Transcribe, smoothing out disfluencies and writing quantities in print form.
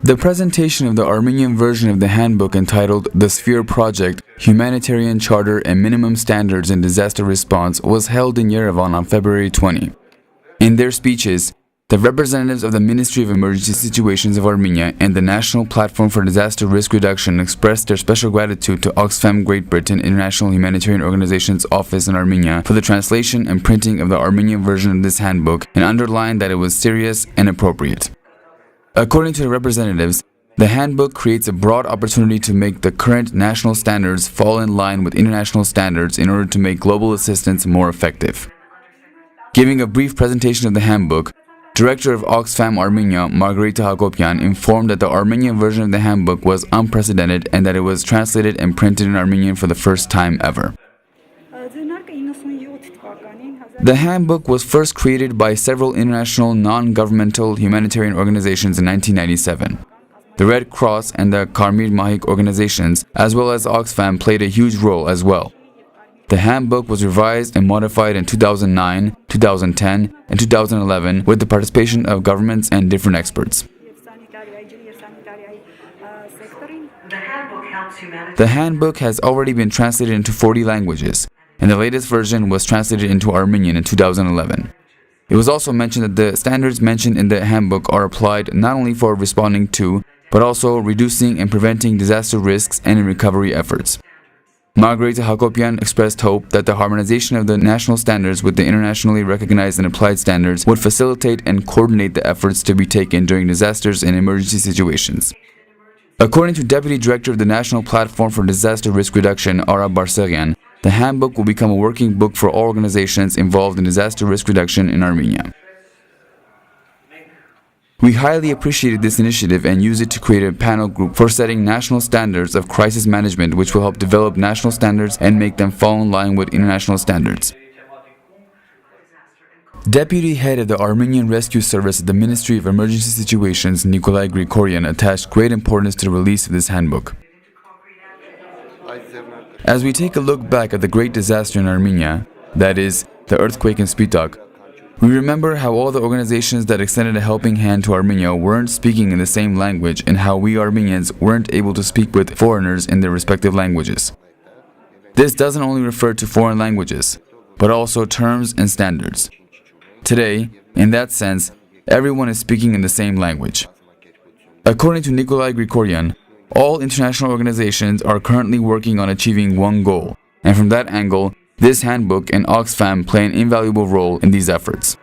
The presentation of the Armenian version of the handbook entitled The Sphere Project, Humanitarian Charter and Minimum Standards in Disaster Response was held in Yerevan on February 20. In their speeches, the representatives of the Ministry of Emergency Situations of Armenia and the National Platform for Disaster Risk Reduction expressed their special gratitude to Oxfam Great Britain International Humanitarian Organization's office in Armenia for the translation and printing of the Armenian version of this handbook and underlined that it was serious and appropriate. According to the representatives, the handbook creates a broad opportunity to make the current national standards fall in line with international standards in order to make global assistance more effective. Giving a brief presentation of the handbook, Director of Oxfam Armenia, Margarita Hakobyan, informed that the Armenian version of the handbook was unprecedented and that it was translated and printed in Armenian for the first time ever. The handbook was first created by several international non-governmental humanitarian organizations in 1997. The Red Cross and the Karmir Mahik organizations, as well as Oxfam, played a huge role as well. The handbook was revised and modified in 2009, 2010, and 2011 with the participation of governments and different experts. The handbook has already been translated into 40 languages, and the latest version was translated into Armenian in 2011. It was also mentioned that the standards mentioned in the handbook are applied not only for responding to, but also reducing and preventing disaster risks and in recovery efforts. Margarita Hakobyan expressed hope that the harmonization of the national standards with the internationally recognized and applied standards would facilitate and coordinate the efforts to be taken during disasters and emergency situations. According to Deputy Director of the National Platform for Disaster Risk Reduction, Barseghyan, the handbook will become a working book for all organizations involved in disaster risk reduction in Armenia. We highly appreciated this initiative and use it to create a panel group for setting national standards of crisis management, which will help develop national standards and make them fall in line with international standards. Deputy Head of the Armenian Rescue Service at the Ministry of Emergency Situations, Nikolay Grigoryan, attached great importance to the release of this handbook. As we take a look back at the great disaster in Armenia, that is, the earthquake in Spitak, we remember how all the organizations that extended a helping hand to Armenia weren't speaking in the same language and how we Armenians weren't able to speak with foreigners in their respective languages. This doesn't only refer to foreign languages, but also terms and standards. Today, in that sense, everyone is speaking in the same language. According to Nikolay Grigoryan, all international organizations are currently working on achieving one goal, and from that angle, this handbook and Oxfam play an invaluable role in these efforts.